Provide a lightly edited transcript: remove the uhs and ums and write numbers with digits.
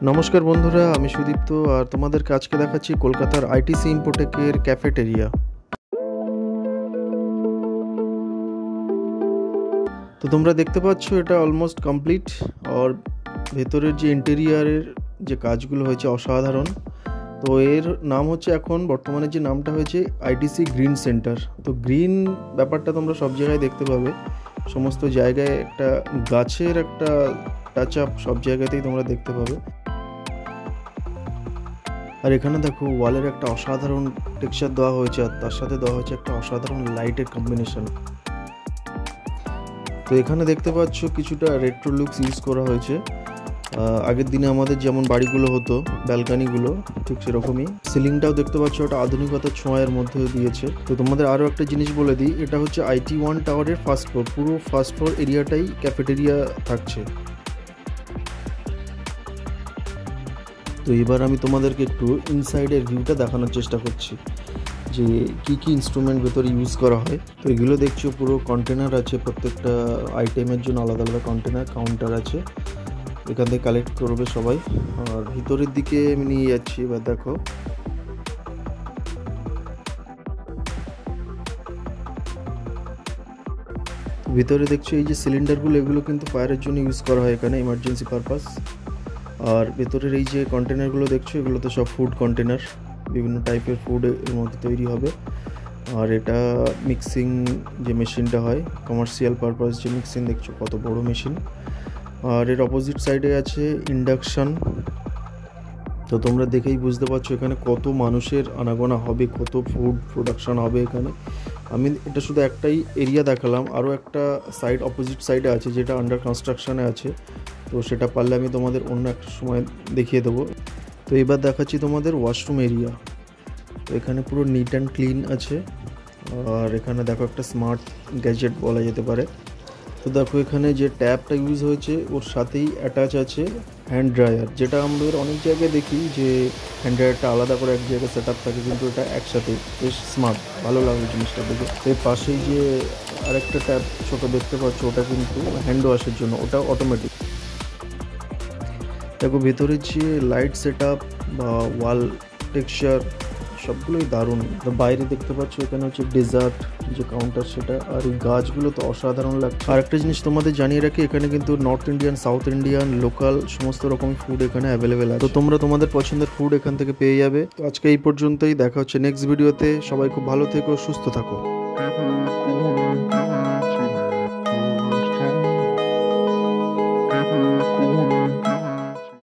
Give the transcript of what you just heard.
নমস্কার বন্ধুরা, আমি সুদীপ্ত আর তোমাদেরকে আজকে দেখাচ্ছি কলকাতার আইটিসি ইনফোটেকের ক্যাফেটেরিয়া। তো তোমরা দেখতে পাচ্ছ এটা অলমোস্ট কমপ্লিট। আর ভেতরের যে ইন্টেরিয়ারের যে কাজগুলো হয়েছে অসাধারণ। তো এর নাম হচ্ছে এখন বর্তমানে যে নামটা হয়েছে আইটিসি গ্রিন সেন্টার। তো গ্রিন ব্যাপারটা তোমরা সব জায়গায় দেখতে পাবে, সমস্ত জায়গায় একটা গাছের একটা টাচ আপ সব জায়গাতেই তোমরা দেখতে পাবে। আর এখানে দেখো ওয়ালের একটা অসাধারণ টেক্সচার দেওয়া হয়েছে, আর তার সাথে দেওয়া হয়েছে একটা অসাধারণ লাইটের কম্বিনেশন। তো এখানে দেখতে পাচ্ছ কিছুটা রেট্রো লুকস ইউজ করা হয়েছে। আগের দিনে আমাদের যেমন বাড়িগুলো হতো ব্যালকানিগুলো, ঠিক সেরকমই। সিলিংটাও দেখতে পাচ্ছ ওটা আধুনিকতার ছোঁয়ার মধ্যে দিয়েছে। তো তোমাদের আরও একটা জিনিস বলে দিই, এটা হচ্ছে IT1 টাওয়ারের ফার্স্ট ফ্লোর, পুরো ফার্স্ট ফ্লোর এরিয়াটাই ক্যাফেটেরিয়া থাকছে। তো এবার আমি তোমাদেরকে একটু ইনসাইডের ভিউটা দেখানোর চেষ্টা করছি যে কি কি ইনস্ট্রুমেন্ট ভেতরে ইউজ করা হয়। তো এগুলো দেখছো পুরো কন্টেনার আছে, প্রত্যেকটা আইটেমের জন্য আলাদা আলাদা কন্টেনার কাউন্টার আছে, এখান থেকে কালেক্ট করবে সবাই। আর ভিতরের দিকে আমি নিয়ে যাচ্ছি। এবার দেখো ভিতরে দেখছো এই যে সিলিন্ডারগুলো, এগুলো কিন্তু ফায়ারের জন্য ইউজ করা হয় এখানে, ইমার্জেন্সি পারপাস। আর ভেতরের এই যে কন্টেনারগুলো দেখছো, এগুলো তো সব ফুড কন্টেনার, বিভিন্ন টাইপের ফুড এর মধ্যে তৈরি হবে। আর এটা মিক্সিং যে মেশিনটা হয়, কমার্শিয়াল পারপাস যে মিক্সিং দেখছো, কত বড় মেশিন। আর এর অপোজিট সাইডে আছে ইন্ডাকশান। তো তোমরা দেখেই বুঝতে পারছো এখানে কত মানুষের আনাগোনা হবে, কত ফুড প্রোডাকশান হবে এখানে। আমি এটা শুধু একটাই এরিয়া দেখালাম, আরও একটা সাইড অপোজিট সাইডে আছে যেটা আন্ডার কনস্ট্রাকশানে আছে। তো সেটা পারলে আমি তোমাদের অন্য একটা সময় দেখিয়ে দেবো। তো এবার দেখাচ্ছি তোমাদের ওয়াশরুম এরিয়া। তো এখানে পুরো নিট অ্যান্ড ক্লিন আছে। আর এখানে দেখো একটা স্মার্ট গ্যাজেট বলা যেতে পারে। তো দেখো এখানে যে ট্যাপটা ইউজ হয়েছে ওর সাথেই অ্যাটাচ আছে হ্যান্ড ড্রায়ার, যেটা আমাদের অনেক জায়গায় দেখি যে হ্যান্ড ড্রায়ারটা আলাদা করে এক জায়গায় সেট আপ থাকে, কিন্তু এটা একসাথে, বেশ স্মার্ট, ভালো লাগলো জিনিসটা দেখে। এর পাশেই যে আরেকটা ট্যাপ ছোটো দেখতে পাচ্ছ, ওটা কিন্তু হ্যান্ড ওয়াশের জন্য, ওটা অটোমেটিক। দেখো ভেতরে যে লাইট সেট আপ বা ওয়াল টেক্সচার সবগুলোই দারুণ। তো বাইরে দেখতে পাচ্ছ এখানে হচ্ছে ডেজার্ট যে কাউন্টার সেটা, আর এই গাছগুলো তো অসাধারণ লাগছে। আর একটা জিনিস তোমাদের জানিয়ে রাখি, এখানে কিন্তু north Indian, south Indian, local সমস্ত রকম ফুড এখানে অ্যাভেলেবেল আছে। তো তোমরা তোমাদের পছন্দের ফুড এখান থেকে পেয়ে যাবে। তো আজকে এই পর্যন্তই, দেখা হচ্ছে নেক্সট ভিডিওতে। সবাই খুব ভালো থেকো, সুস্থ থাকো।